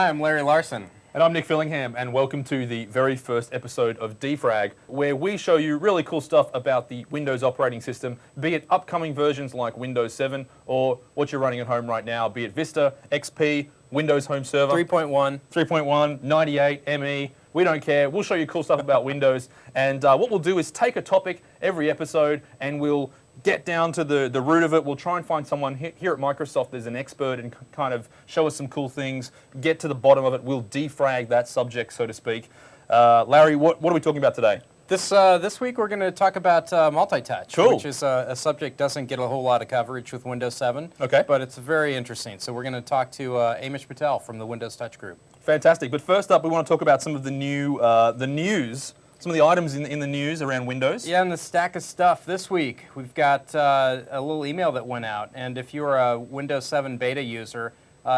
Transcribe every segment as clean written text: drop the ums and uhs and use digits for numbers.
Hi, I'm Larry Larsen. And I'm Nic Fillingham, and welcome to the very first episode of Defrag, where we show you really cool stuff about the Windows operating system, be it upcoming versions like Windows 7, or what you're running at home right now, be it Vista, XP, Windows Home Server. 3.1, 98, ME, we don't care. We'll show you cool stuff about Windows, and what we'll do is take a topic every episode, and we'll get down to the root of it. We'll try and find someone here at Microsoft that's an expert and kind of show us some cool things, get to the bottom of it. We'll defrag that subject, so to speak. Larry, what are we talking about today? This week we're going to talk about Multitouch, Cool. which is a subject doesn't get a whole lot of coverage with Windows 7. Okay. But it's very interesting. So we're going to talk to Amish Patel from the Windows Touch Group. Fantastic. But first up, we want to talk about some of the new news. Some of the items in the news around Windows. Yeah, and the stack of stuff this week. We've got a little email that went out, and if you're a Windows 7 beta user,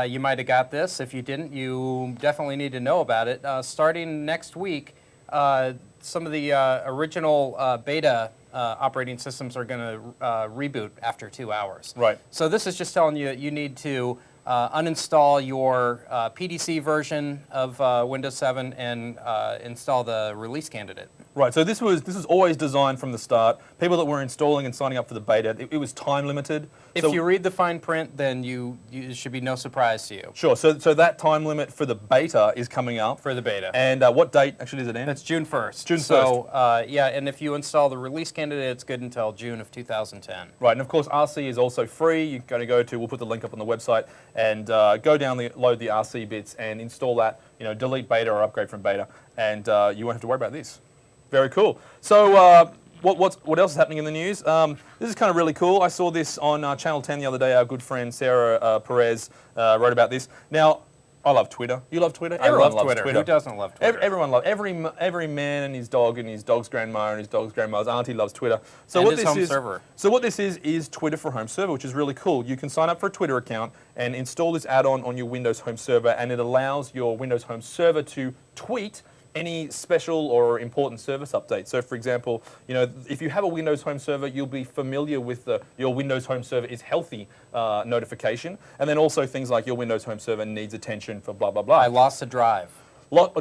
you might have got this. If you didn't, you definitely need to know about it. Starting next week, some of the original beta operating systems are going to reboot after 2 hours. Right. So this is just telling you that you need to uninstall your PDC version of Windows 7 and install the release candidate. Right, so this was always designed from the start. People that were installing and signing up for the beta, it was time limited. If you read the fine print, then it should be no surprise to you. Sure, so that time limit for the beta is coming up. For the beta. And what date actually is it in? That's June 1st. June 1st. So, yeah, and if you install the release candidate, it's good until June of 2010. Right, and of course RC is also free. You're going to go to, we'll put the link up on the website, and go download the RC bits and install that, delete beta or upgrade from beta, and you won't have to worry about this. Very cool. So what else is happening in the news? This is kind of really cool. I saw this on Channel 10 the other day. Our good friend Sarah Perez wrote about this. Now, I love Twitter. You love Twitter? Everyone loves Twitter. Who doesn't love Twitter? Everyone loves every man and his dog's grandma and his dog's grandma's auntie loves Twitter. So and what his this home is, server. So what this is Twitter for Home Server, which is really cool. You can sign up for a Twitter account and install this add-on on your Windows Home Server, and it allows your Windows Home Server to tweet any special or important service updates. So, for example, if you have a Windows Home Server, you'll be familiar with your Windows Home Server is healthy notification, and then also things like your Windows Home Server needs attention for blah blah blah. I lost a drive.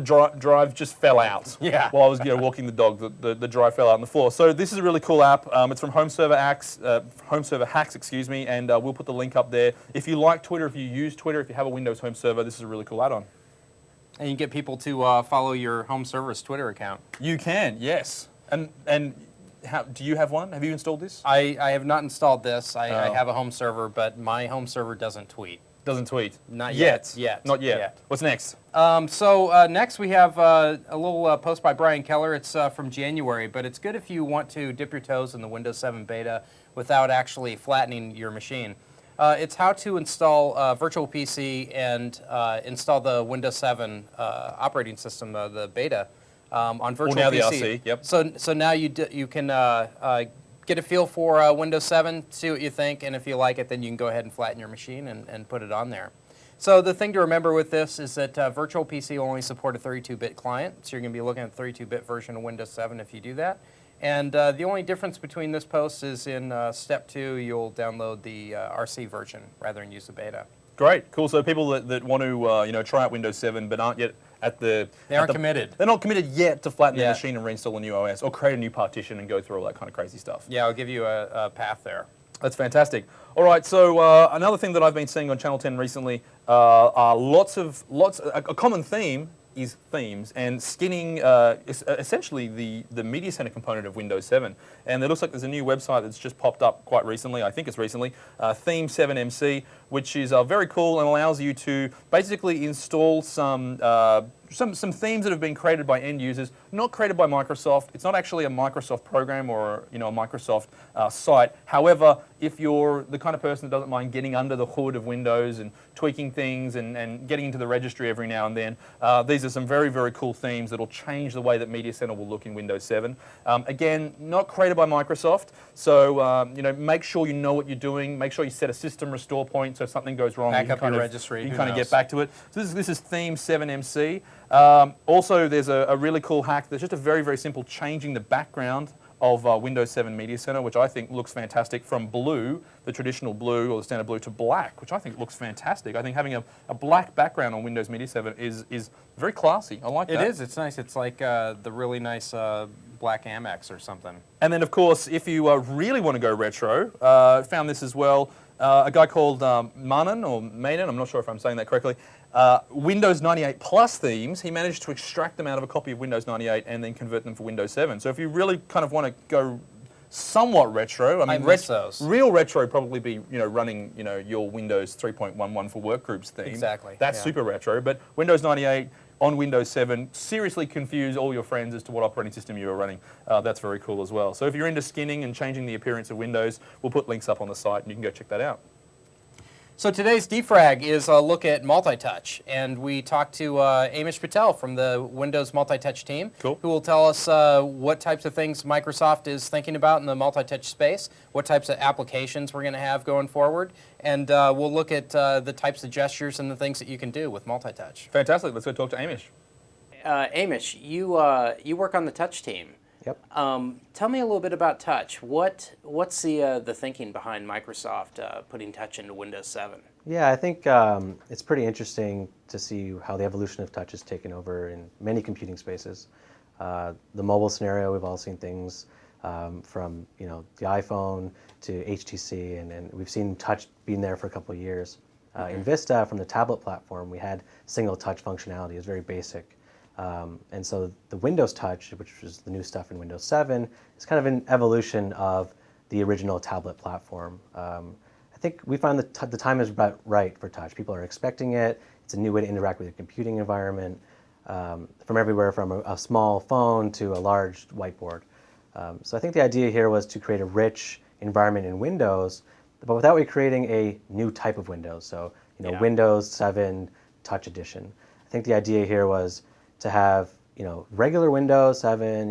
Drive just fell out. Yeah. While I was walking the dog, the drive fell out on the floor. So this is a really cool app. It's from Home Server Hacks, and we'll put the link up there. If you like Twitter, if you use Twitter, if you have a Windows Home Server, this is a really cool add-on. And you get people to follow your home server's Twitter account. You can, yes. And do you have one? Have you installed this? I have not installed this. I have a home server, but my home server doesn't tweet. Doesn't tweet? Not yet. Not yet. What's next? Next we have a little post by Brian Keller. It's from January, but it's good if you want to dip your toes in the Windows 7 beta without actually flattening your machine. It's how to install Virtual PC and install the Windows 7 operating system, the beta, on Virtual PC. Now the RC, yep. So now you can get a feel for Windows 7, see what you think, and if you like it, then you can go ahead and flatten your machine and put it on there. So the thing to remember with this is that Virtual PC will only support a 32-bit client, so you're going to be looking at the 32-bit version of Windows 7 if you do that. And the only difference between this post is in step 2, you'll download the RC version rather than use the beta. Great, cool. So people that want to try out Windows 7 but aren't yet at the... They aren't committed. They're not committed yet to flatten their machine and reinstall a new OS or create a new partition and go through all that kind of crazy stuff. Yeah, I'll give you a path there. That's fantastic. All right, so another thing that I've been seeing on Channel 10 recently are a common theme is themes, and skinning is essentially the media center component of Windows 7. And it looks like there's a new website that's just popped up quite recently, I think it's recently, Theme 7MC, which is very cool and allows you to basically install some themes that have been created by end users, not created by Microsoft. It's not actually a Microsoft program or a Microsoft site. However, if you're the kind of person that doesn't mind getting under the hood of Windows and tweaking things and getting into the registry every now and then, these are some very, very cool themes that will change the way that Media Center will look in Windows 7. Again, not created by Microsoft, so make sure you know what you're doing. Make sure you set a system restore point so if something goes wrong, back up your registry. You can kind of get back to it. So this is Theme 7MC. Also, there's a really cool hack that's just a very, very simple changing the background of Windows 7 Media Center, which I think looks fantastic, from blue, the traditional blue or the standard blue, to black, which I think looks fantastic. I think having a black background on Windows Media 7 is very classy. I like that. It is. It's nice. It's like the really nice black Amex or something. And then, of course, if you really want to go retro, found this as well. A guy called Manan, I'm not sure if I'm saying that correctly, Windows 98 Plus themes. He managed to extract them out of a copy of Windows 98 and then convert them for Windows 7. So if you really kind of want to go somewhat retro, I mean, miss those. Real retro would probably be running your Windows 3.11 for Workgroups theme. Exactly. That's super retro. But Windows 98 on Windows 7, seriously confuse all your friends as to what operating system you are running. That's very cool as well. So if you're into skinning and changing the appearance of Windows, we'll put links up on the site and you can go check that out. So today's Defrag is a look at Multitouch, and we talked to Amish Patel from the Windows Multitouch team, Cool. who will tell us what types of things Microsoft is thinking about in the Multitouch space, what types of applications we're going to have going forward, and we'll look at the types of gestures and the things that you can do with Multitouch. Fantastic. Let's go talk to Amish. Amish, you work on the Touch team. Yep. Tell me a little bit about Touch. What's the thinking behind Microsoft putting Touch into Windows 7? Yeah, I think it's pretty interesting to see how the evolution of touch has taken over in many computing spaces. The mobile scenario, we've all seen things from the iPhone to HTC, and we've seen touch being there for a couple of years. In Vista, from the tablet platform, we had single touch functionality. It's very basic. And so the Windows Touch, which was the new stuff in Windows 7, is kind of an evolution of the original tablet platform. I think we find that the time is about right for touch. People are expecting it. It's a new way to interact with your computing environment, from everywhere from a small phone to a large whiteboard. So I think the idea here was to create a rich environment in Windows, but without creating a new type of Windows. So Windows 7 Touch Edition. I think the idea here was to have regular Windows 7,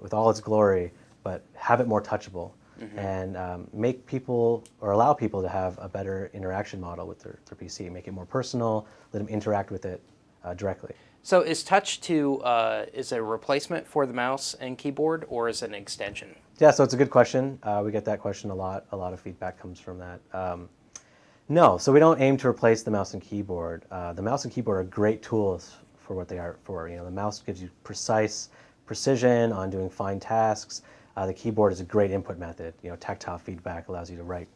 with all its glory, but have it more touchable, and make people or allow people to have a better interaction model with their PC, make it more personal, let them interact with it directly. So is Touch is a replacement for the mouse and keyboard, or is it an extension? Yeah, so it's a good question. We get that question a lot. A lot of feedback comes from that. No, so we don't aim to replace the mouse and keyboard. The mouse and keyboard are great tools for what they are for. The mouse gives you precision on doing fine tasks. The keyboard is a great input method. Tactile feedback allows you to write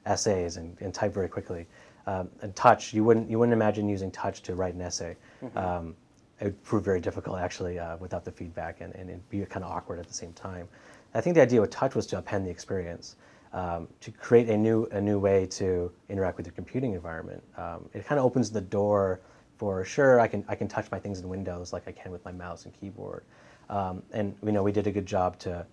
essays and type very quickly. And touch, you wouldn't imagine using touch to write an essay. It would prove very difficult actually without the feedback, and it'd be kind of awkward at the same time. I think the idea with touch was to append the experience, to create a new way to interact with your computing environment. It kind of opens the door. For sure, I can touch my things in Windows like I can with my mouse and keyboard, and we did a good job to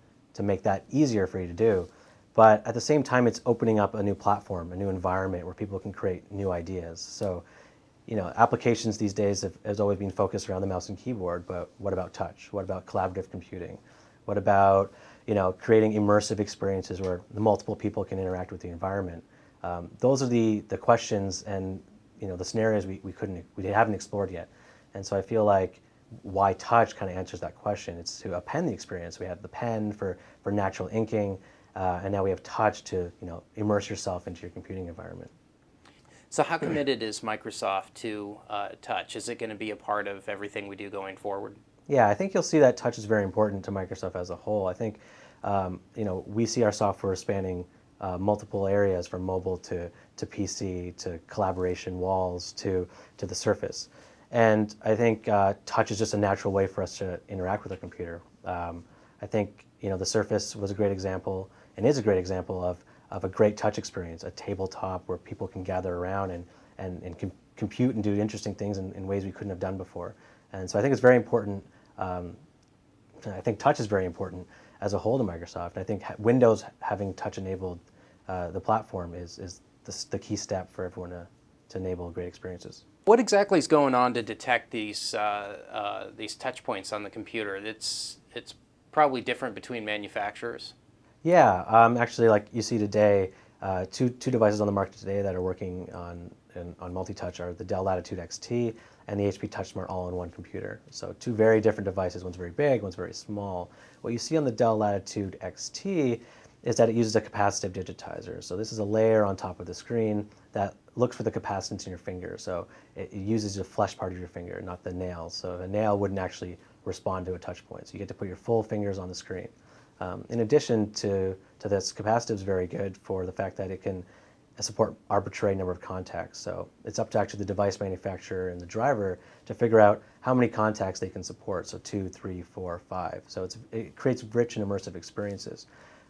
make that easier for you to do. But at the same time, it's opening up a new platform, a new environment where people can create new ideas. So, applications these days has always been focused around the mouse and keyboard. But what about touch? What about collaborative computing? What about creating immersive experiences where the multiple people can interact with the environment? Those are the questions and the scenarios we haven't explored yet. And so I feel like why touch kind of answers that question. It's to append the experience. We have the pen for natural inking, and now we have touch to immerse yourself into your computing environment. So how committed is Microsoft to touch? Is it going to be a part of everything we do going forward? Yeah, I think you'll see that touch is very important to Microsoft as a whole. I think we see our software spanning multiple areas, from mobile to PC to collaboration walls to the Surface. And I think touch is just a natural way for us to interact with our computer. I think the Surface was a great example and is a great example of a great touch experience, a tabletop where people can gather around and compute and do interesting things in ways we couldn't have done before. And so I think it's very important. I think touch is very important as a whole to Microsoft. And I think Windows having touch enabled the platform is the key step for everyone to enable great experiences. What exactly is going on to detect these touch points on the computer? It's probably different between manufacturers. Yeah, actually, like you see today, two devices on the market today that are working on on Multitouch are the Dell Latitude XT and the HP TouchSmart all-in-one computer. So two very different devices. One's very big, one's very small. What you see on the Dell Latitude XT is that it uses a capacitive digitizer. So this is a layer on top of the screen that looks for the capacitance in your finger. So it uses the flesh part of your finger, not the nails. So a nail wouldn't actually respond to a touch point. So you get to put your full fingers on the screen. In addition to this, capacitive is very good for the fact that it can support arbitrary number of contacts. So it's up to actually the device manufacturer and the driver to figure out how many contacts they can support. So 2, 3, 4, 5. So it creates rich and immersive experiences.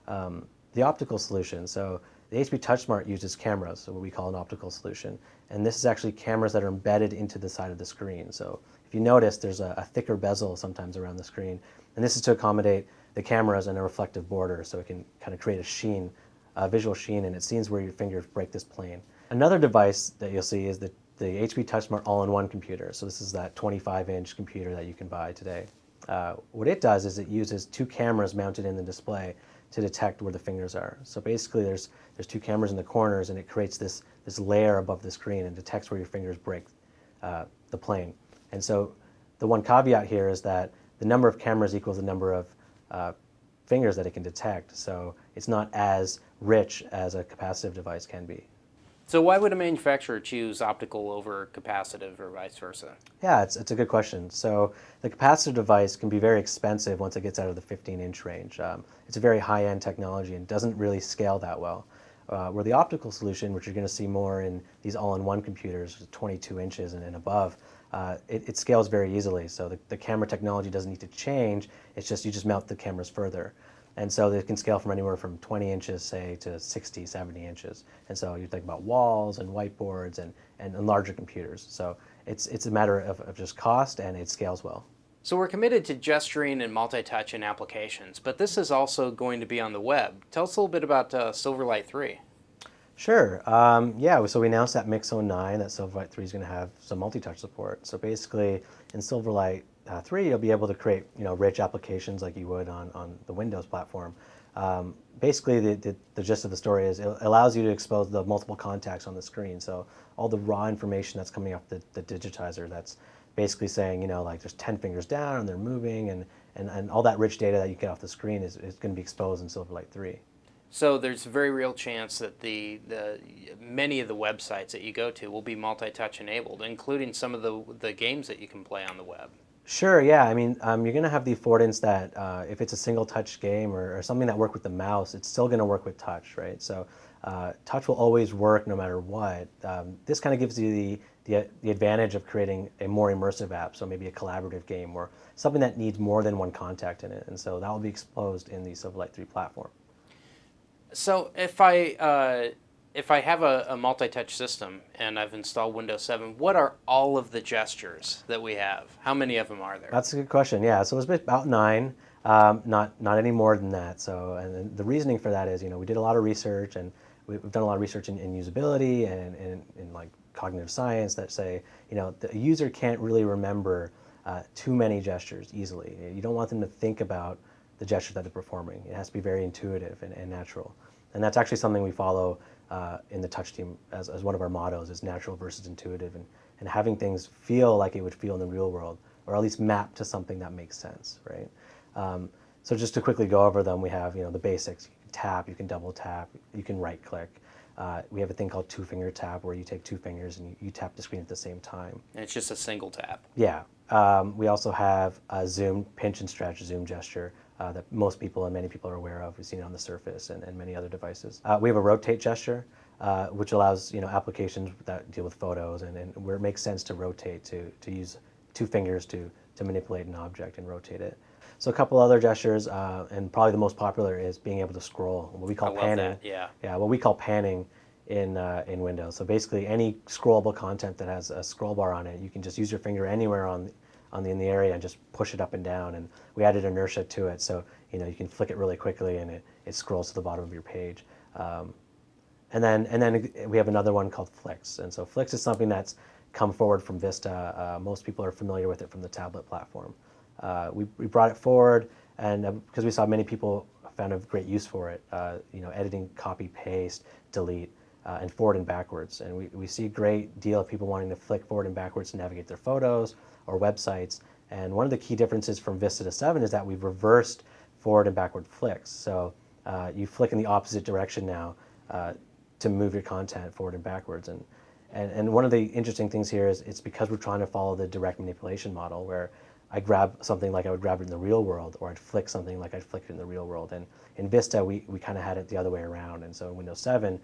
The optical solution. So the HP TouchSmart uses cameras, so what we call an optical solution. And this is actually cameras that are embedded into the side of the screen. So if you notice, there's a thicker bezel sometimes around the screen. And this is to accommodate the cameras and a reflective border, so it can kind of create a sheen, a visual sheen, and it sees where your fingers break this plane. Another device that you'll see is the HP TouchSmart all-in-one computer. So this is that 25-inch computer that you can buy today. What it does is it uses two cameras mounted in the display to detect where the fingers are. So basically there's two cameras in the corners, and it creates this layer above the screen and detects where your fingers break the plane. And so the one caveat here is that the number of cameras equals the number of fingers that it can detect. So it's not as rich as a capacitive device can be. So why would a manufacturer choose optical over capacitive or vice versa? Yeah, it's a good question. So the capacitive device can be very expensive once it gets out of the 15-inch range. It's a very high-end technology and doesn't really scale that well. Where the optical solution, which you're going to see more in these all-in-one computers, 22 inches and above, it scales very easily. So the camera technology doesn't need to change. It's just you just mount the cameras further. And so they can scale from anywhere from 20 inches, say, to 60, 70 inches. And so you think about walls and whiteboards and larger computers. So it's a matter of just cost, and it scales well. So we're committed to gesturing and multi-touch in applications, but this is also going to be on the web. Tell us a little bit about Silverlight 3. Sure. Yeah, so we announced at Mix 09 that Silverlight 3 is going to have some multi-touch support. So basically, in Silverlight 3, you'll be able to create rich applications like you would on the Windows platform. Basically, the gist of the story is it allows you to expose the multiple contacts on the screen. So all the raw information that's coming off the digitizer, that's basically saying, like there's 10 fingers down and they're moving, and all that rich data that you get off the screen is going to be exposed in Silverlight 3. So there's a very real chance that many of the websites that you go to will be multi-touch enabled, including some of the games that you can play on the web. Sure, yeah. I mean, you're going to have the affordance that if it's a single touch game or something that works with the mouse, it's still going to work with touch, right? So touch will always work no matter what. This kind of gives you the advantage of creating a more immersive app, so maybe a collaborative game or something that needs more than one contact in it. And so that will be exposed in the Silverlight 3 platform. So if I have a multi-touch system and I've installed Windows 7, what are all of the gestures that we have? How many of them are there? That's a good question. Yeah, so it's about 9, not any more than that. So, and the reasoning for that is, we did a lot of research, and we've done a lot of research in usability and in like cognitive science that say, the user can't really remember too many gestures easily. You don't want them to think about the gestures that they're performing. It has to be very intuitive and natural. And that's actually something we follow in the touch team as one of our mottos, is natural versus intuitive, and having things feel like it would feel in the real world, or at least map to something that makes sense, right? So just to quickly go over them, we have the basics. You can tap, you can double tap, you can right click. We have a thing called two-finger tap, where you take 2 fingers and you tap the screen at the same time. And it's just a single tap. Yeah. We also have a zoom, pinch and stretch zoom gesture that most people and many people are aware of. We've seen it on the Surface and many other devices. We have a rotate gesture, which allows applications that deal with photos and where it makes sense to rotate, to use 2 fingers to manipulate an object and rotate it. So a couple other gestures, and probably the most popular is being able to scroll, what we call panning. That, yeah. Yeah, what we call panning in Windows. So basically, any scrollable content that has a scroll bar on it, you can just use your finger anywhere in the area and just push it up and down. And we added inertia to it, so you can flick it really quickly and it scrolls to the bottom of your page. And then we have another one called Flicks. And so Flicks is something that's come forward from Vista. Most people are familiar with it from the tablet platform. We brought it forward, and because we saw many people found a great use for it, editing, copy, paste, delete. and forward and backwards. And we see a great deal of people wanting to flick forward and backwards to navigate their photos or websites. And one of the key differences from Vista to 7 is that we've reversed forward and backward flicks. So you flick in the opposite direction now to move your content forward and backwards. And one of the interesting things here is it's because we're trying to follow the direct manipulation model, where I grab something like I would grab it in the real world, or I'd flick something like I'd flick it in the real world. And in Vista, we kind of had it the other way around. And so in Windows 7,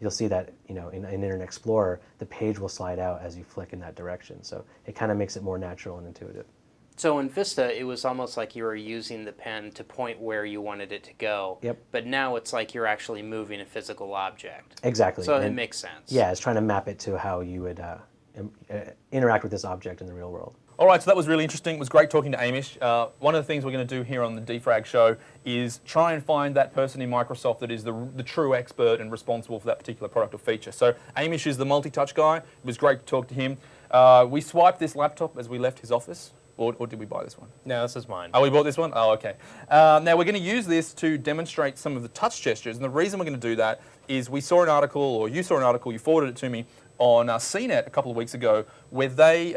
you'll see that in Internet Explorer, the page will slide out as you flick in that direction. So it kind of makes it more natural and intuitive. So in Vista, it was almost like you were using the pen to point where you wanted it to go. Yep. But now it's like you're actually moving a physical object. Exactly. So and it makes sense. Yeah, it's trying to map it to how you would interact with this object in the real world. All right, so that was really interesting. It was great talking to Amish. One of the things we're going to do here on the Defrag show is try and find that person in Microsoft that is the true expert and responsible for that particular product or feature. So Amish is the Multitouch guy. It was great to talk to him. We swiped this laptop as we left his office. Or did we buy this one? No, this is mine. Oh, we bought this one? Oh, okay. Now, we're going to use this to demonstrate some of the touch gestures. And the reason we're going to do that is we saw an article, or you saw an article, you forwarded it to me, on CNET a couple of weeks ago, where they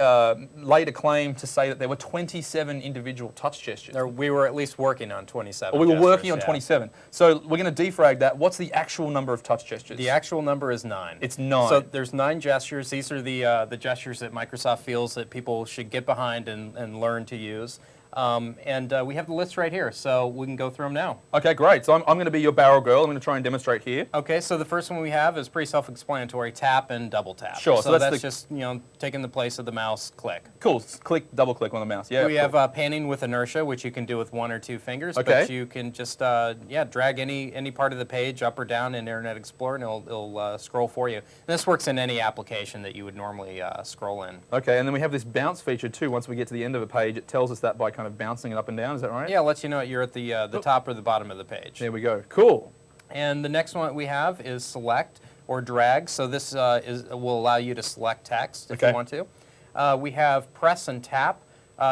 laid a claim to say that there were 27 individual touch gestures. We were at least working on 27. We were gestures, working on yeah. 27. So we're going to defrag that. What's the actual number of touch gestures? The actual number is 9. It's 9. So there's 9 gestures. These are the gestures that Microsoft feels that people should get behind and learn to use. We have the list right here, so we can go through them now. Okay, great. So I'm going to be your barrel girl. I'm going to try and demonstrate here. Okay, so the first one we have is pretty self-explanatory: tap and double tap. Sure. So that's just taking the place of the mouse click. Cool. Click, double click on the mouse. Yeah. We cool. have panning with inertia, which you can do with 1 or 2 fingers. Okay. But you can just drag any part of the page up or down in Internet Explorer, and it'll scroll for you. And this works in any application that you would normally scroll in. Okay, and then we have this bounce feature too. Once we get to the end of a page, it tells us that by kind of bouncing it up and down. Is that right? Yeah, it lets you know you're at the top or the bottom of the page. There we go. Cool. And the next one we have is select or drag. So this will allow you to select text if you want to. We have press and tap.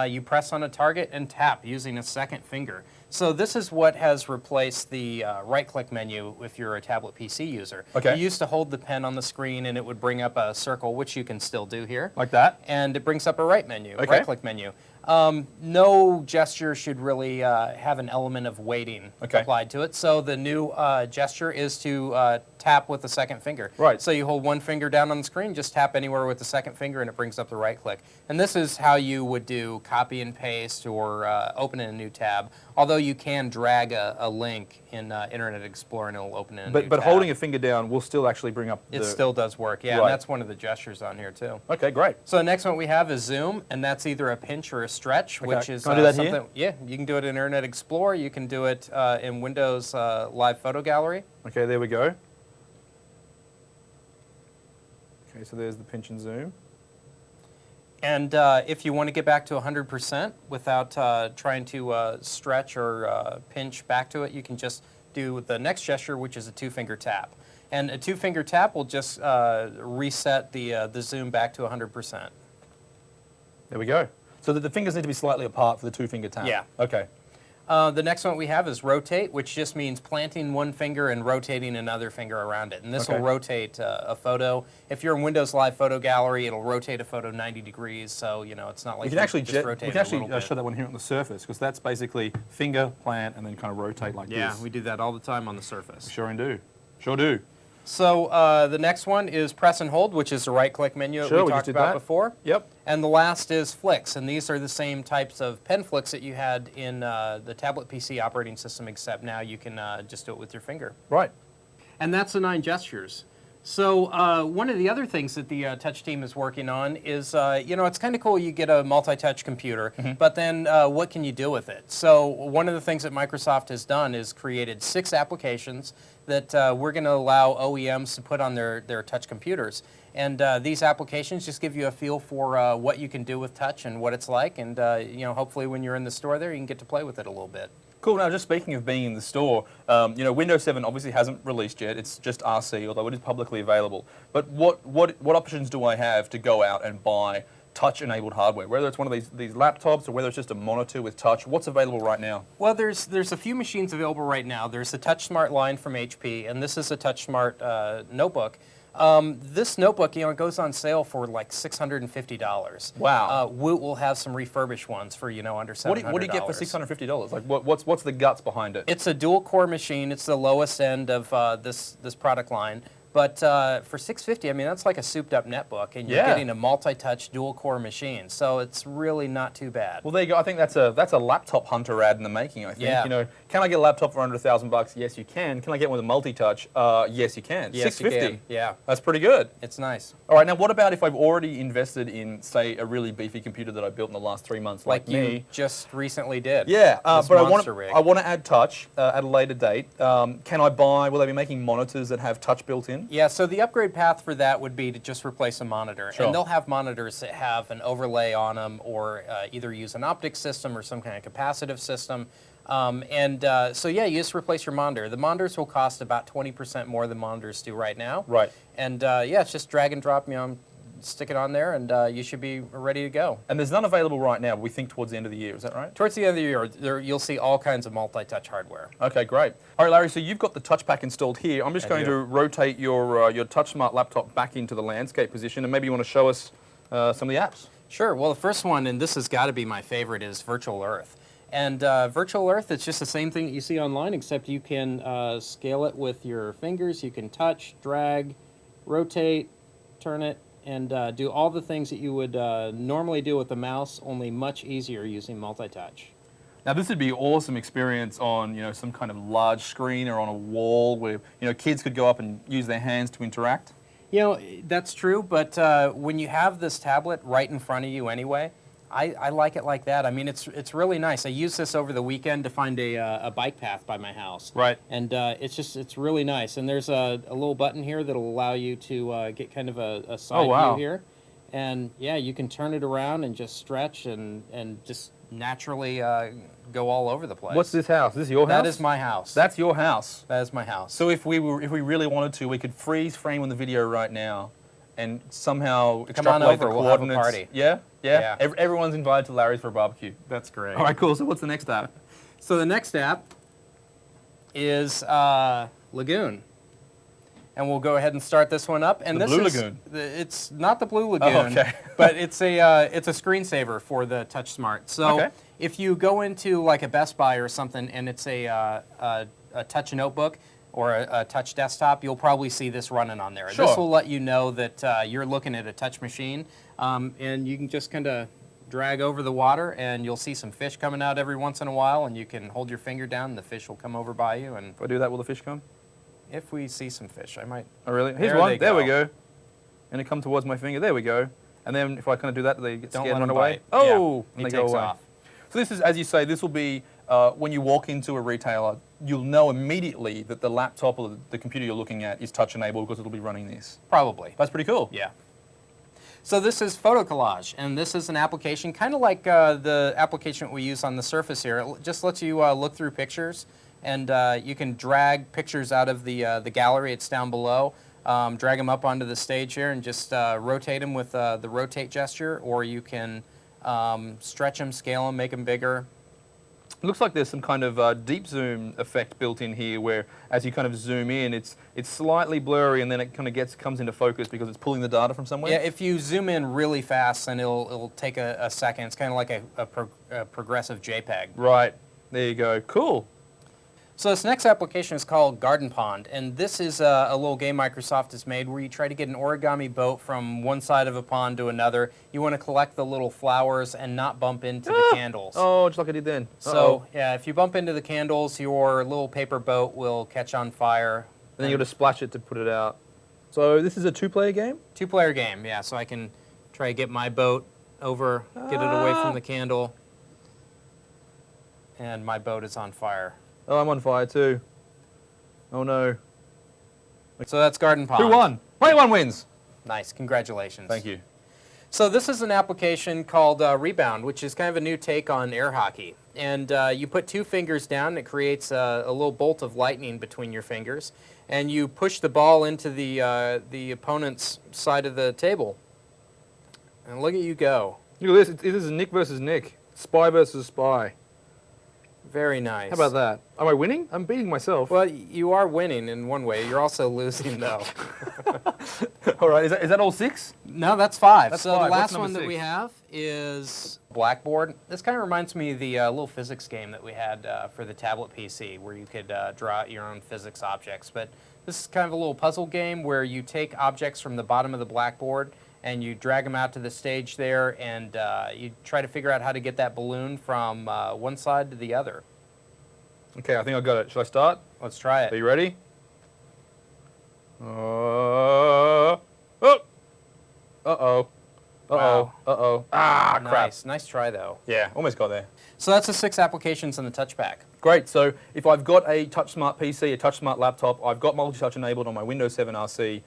You press on a target and tap using a second finger. So this is what has replaced the right-click menu if you're a tablet PC user. Okay. You used to hold the pen on the screen and it would bring up a circle, which you can still do here. Like that? And it brings up a right menu, Okay. right-click menu. No gesture should really have an element of weighting applied to it. So the new gesture is to tap with the second finger. Right. So you hold one finger down on the screen, just tap anywhere with the second finger, and it brings up the right click. And this is how you would do copy and paste or open in a new tab. Although you can drag a link in Internet Explorer and it'll open in a new tab. But holding a finger down will still actually bring up it still does work, yeah. Right. And that's one of the gestures on here too. Okay, great. So the next one we have is zoom, and that's either a pinch or a stretch, which is Can I do that something. here? Yeah, you can do it in Internet Explorer. You can do it in Windows Live Photo Gallery. Okay, there we go. Okay, so there's the pinch and zoom. And if you want to get back to 100% without trying to stretch or pinch back to it, you can just do the next gesture, which is a 2-finger tap. And a 2-finger tap will just reset the zoom back to 100%. There we go. So the fingers need to be slightly apart for the 2-finger tap. Yeah. Okay. The next one we have is rotate, which just means planting one finger and rotating another finger around it. And this will rotate a photo. If you're in Windows Live Photo Gallery, it'll rotate a photo 90 degrees. So, it's not like We can actually, just rotate show that one here on the Surface, because that's basically finger, plant, and then kind of rotate like this. Yeah, we do that all the time on the Surface. Sure do. Sure do. So the next one is press and hold, which is the right-click menu that we talked about before. Yep. And the last is flicks, and these are the same types of pen flicks that you had in the tablet PC operating system, except now you can just do it with your finger. Right. And that's the 9 gestures. So one of the other things that the touch team is working on is, it's kind of cool you get a multi-touch computer, but then what can you do with it? So one of the things that Microsoft has done is created 6 applications that we're going to allow OEMs to put on their touch computers. And these applications just give you a feel for what you can do with touch and what it's like. And hopefully when you're in the store there, you can get to play with it a little bit. Cool. Now, just speaking of being in the store, Windows 7 obviously hasn't released yet. It's just RC, although it is publicly available. But what options do I have to go out and buy touch-enabled hardware, whether it's one of these laptops or whether it's just a monitor with touch. What's available right now? Well, there's a few machines available right now. There's the TouchSmart line from HP, and this is a TouchSmart notebook. This notebook, it goes on sale for like $650. Wow. Woot will have some refurbished ones for under $700. What do you get for $650? Like, what's the guts behind it? It's a dual-core machine. It's the lowest end of this product line. But for $650, I mean, that's like a souped-up netbook, and you're getting a multi-touch dual-core machine. So it's really not too bad. Well, there you go. I think that's a laptop hunter ad in the making. I think. Yeah. Can I get a laptop for under $1,000? Yes, you can. Can I get one with a multi-touch? Yes, you can. Yes, $650. you can. Yeah, That's pretty good. it's nice. All right. Now, what about if I've already invested in, say, a really beefy computer that I built in the last 3 months, like you me? just recently did. Yeah, This but monster rig. I want to add touch at a later date. Can I buy? Will they be making monitors that have touch built in? Yeah, so the upgrade path for that would be to just replace a monitor. Sure. And they'll have monitors that have an overlay on them or either use an optic system or some kind of capacitive system. So yeah, you just replace your monitor. The monitors will cost about 20% more than monitors do right now. Right. And yeah, it's just drag and drop, stick it on there, and you should be ready to go. And there's none available right now. We think towards the end of the year. Is that right? Towards the end of the year, you'll see all kinds of multi-touch hardware. Okay, great. All right, Larry, so you've got the touch pack installed here. I'm just going to rotate your TouchSmart laptop back into the landscape position, and maybe you want to show us some of the apps. Sure. Well, the first one, and this has got to be my favorite, is Virtual Earth. And Virtual Earth, it's just the same thing that you see online, except you can scale it with your fingers. You can touch, drag, rotate, turn it, and do all the things that you would normally do with a mouse, only much easier using multi-touch. Now, this would be an awesome experience on some kind of large screen or on a wall where kids could go up and use their hands to interact. That's true, but when you have this tablet right in front of you anyway, I like it like that. I mean, it's really nice. I used this over the weekend to find a bike path by my house. Right. And it's really nice. And there's a little button here that'll allow you to get kind of a side view here. And yeah, you can turn it around and just stretch and just naturally go all over the place. What's this house? Is this your house? That is my house. That's your house. That is my house. So if we really wanted to, we could freeze frame on the video right now and somehow come on extrapolate over, the we'll have a coordinates. party. Yeah? Yeah. Everyone's invited to Larry's for a barbecue. That's great. All right, cool. So what's the next app? So the next app is Lagoon. And we'll go ahead and start this one up. And The this Blue is, Lagoon. It's not the Blue Lagoon, okay. but it's a screensaver for the TouchSmart. So if you go into like a Best Buy or something and it's a touch notebook or a touch desktop, you'll probably see this running on there. Sure. This will let you know that you're looking at a touch machine, and you can just kind of drag over the water, and you'll see some fish coming out every once in a while, and you can hold your finger down, and the fish will come over by you. And If I do that, will the fish come? if we see some fish, I might. Oh, really? Here's There one. they There we go. go. And it come towards my finger. There we go. And then if I kind of do that, do they get Don't scared let and run him away? bite. Oh, Yeah, and he they go takes away. off. So this is, as you say, this will be when you walk into a retailer, you'll know immediately that the laptop or the computer you're looking at is touch enabled because it'll be running this. Probably. That's pretty cool. Yeah. So this is Photo Collage, and this is an application kind of like the application we use on the Surface here. It just lets you look through pictures, and you can drag pictures out of the gallery. It's down below. Drag them up onto the stage here and just rotate them with the rotate gesture, or you can stretch them, scale them, make them bigger. It looks like there's some kind of deep zoom effect built in here where as you kind of zoom in, it's slightly blurry and then it kind of comes into focus because it's pulling the data from somewhere. Yeah, if you zoom in really fast, then it'll take a second. It's kind of like a progressive JPEG. Right. There you go. Cool. So this next application is called Garden Pond, and this is a little game Microsoft has made where you try to get an origami boat from one side of a pond to another. You want to collect the little flowers and not bump into the candles. Oh, just like I did then. So, yeah, if you bump into the candles, your little paper boat will catch on fire. And then you got to splash it to put it out. So this is a two-player game? Two-player game, yeah, so I can try to get my boat over, get it away from the candle, and my boat is on fire. Oh, I'm on fire too. Oh no. So that's Garden Pond. Who won? 21 wins. Nice, congratulations. Thank you. So this is an application called Rebound, which is kind of a new take on air hockey. And you put two fingers down, and it creates a little bolt of lightning between your fingers, and you push the ball into the opponent's side of the table. And look at you go. Look at this. This is Nick versus Nick. Spy versus spy. Very nice. How about that? Am I winning? I'm beating myself. Well, you are winning in one way. You're also losing, though. All right. Is that all 6? No, that's 5. That's so 5. the What's last number one that 6? we have is Blackboard. This kind of reminds me of the little physics game that we had for the tablet PC, where you could draw out your own physics objects. But this is kind of a little puzzle game where you take objects from the bottom of the blackboard and you drag them out to the stage there, and you try to figure out how to get that balloon from one side to the other. Okay, I think I got it. Shall I start? Let's try Are it. you ready? Oh. Uh-oh. Uh-oh. Wow. Uh-oh. Ah, crap. Nice try, though. Yeah, almost got there. So that's the 6 applications in the Touch Pack. Great. So if I've got a TouchSmart PC, a TouchSmart laptop, I've got Multitouch enabled on my Windows 7 RC,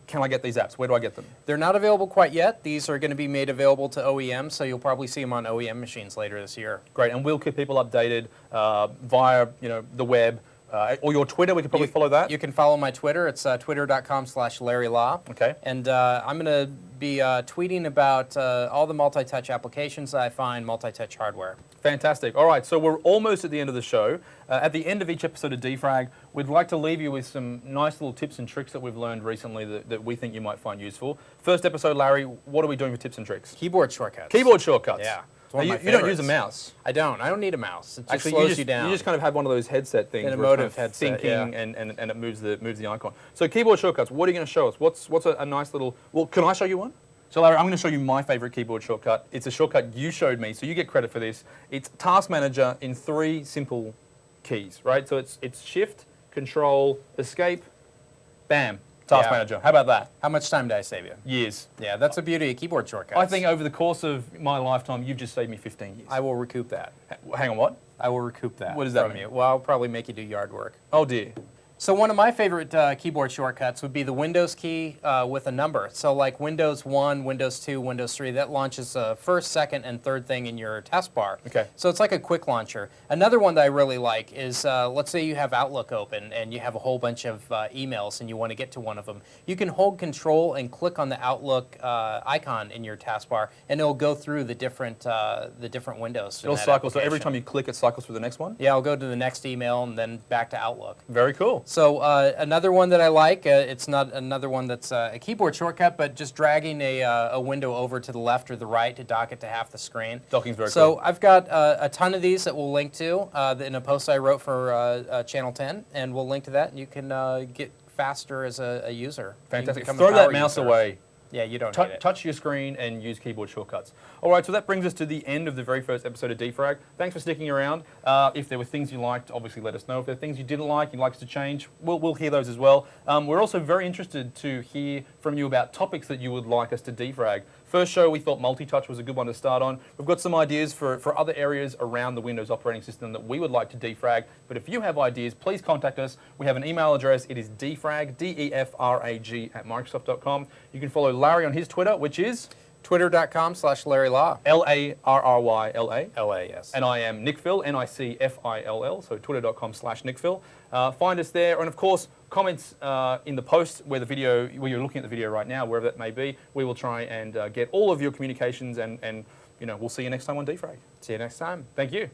can I get these apps? Where do I get them? They're not available quite yet. These are going to be made available to OEMs, so you'll probably see them on OEM machines later this year. Great, and we'll keep people updated via the web or your Twitter. We could probably follow that. You can follow my Twitter. It's twitter.com/LarryLaw. Okay. And I'm going to be tweeting about all the multi-touch applications that I find multi-touch hardware. Fantastic. All right, so we're almost at the end of the show. At the end of each episode of Defrag, we'd like to leave you with some nice little tips and tricks that we've learned recently that we think you might find useful. First episode, Larry, what are we doing for tips and tricks? Keyboard shortcuts. Keyboard shortcuts. Yeah. It's Now, one of my you don't use a favorites. mouse. I don't need a mouse. It just Actually, slows you down. You just kind of have one of those headset things. An where it's kind emotive of headset, thinking yeah. and it moves the icon. So keyboard shortcuts, what are you going to show us? What's a nice little, well, can I show you one? So Larry, I'm going to show you my favorite keyboard shortcut. It's a shortcut you showed me, so you get credit for this. It's Task Manager in 3 simple keys, right? So it's Shift, Control, Escape, bam, Task Yeah. Manager. How about that? How much time did I save you? Years. Yeah, that's the beauty of keyboard shortcuts. I think over the course of my lifetime, you've just saved me 15 years. I will recoup that. Hang on, what? I will recoup that. What does that from mean? you. Well, I'll probably make you do yard work. Oh dear. So one of my favorite keyboard shortcuts would be the Windows key with a number. So like Windows 1, Windows 2, Windows 3, that launches first, second, and third thing in your taskbar. Okay. So it's like a quick launcher. Another one that I really like is, let's say you have Outlook open and you have a whole bunch of emails and you want to get to one of them. You can hold Control and click on the Outlook icon in your taskbar, and it'll go through the different windows. in It'll that cycle, so every application. time you click, it cycles through the next one? Yeah, I'll go to the next email and then back to Outlook. Very cool. So another one that I like, it's not another one that's a keyboard shortcut, but just dragging a window over to the left or the right to dock it to half the screen. Docking's very So cool. I've got a ton of these that we'll link to in a post I wrote for Channel 10, and we'll link to that, and you can get faster as a user. You can Fantastic. become a Throw that power mouse user. away. Yeah, you don't need it. Touch your screen and use keyboard shortcuts. All right, so that brings us to the end of the very first episode of Defrag. Thanks for sticking around. If there were things you liked, obviously let us know. If there are things you didn't like, you'd like us to change, we'll hear those as well. We're also very interested to hear from you about topics that you would like us to defrag. First show, we thought multi-touch was a good one to start on. We've got some ideas for other areas around the Windows operating system that we would like to defrag. But if you have ideas, please contact us. We have an email address. It is defrag, D-E-F-R-A-G, @microsoft.com. You can follow Larry on his Twitter, which is Twitter.com/LarryLaw. L-A-R-R-Y-L-A. LA, yes. And I am Nic Fill, Nicfill, so twitter.com/NicFill. Find us there, and of course, comments in the post where you're looking at the video right now, wherever that may be. We will try and get all of your communications, and we'll see you next time on Defrag. See you next time. Thank you.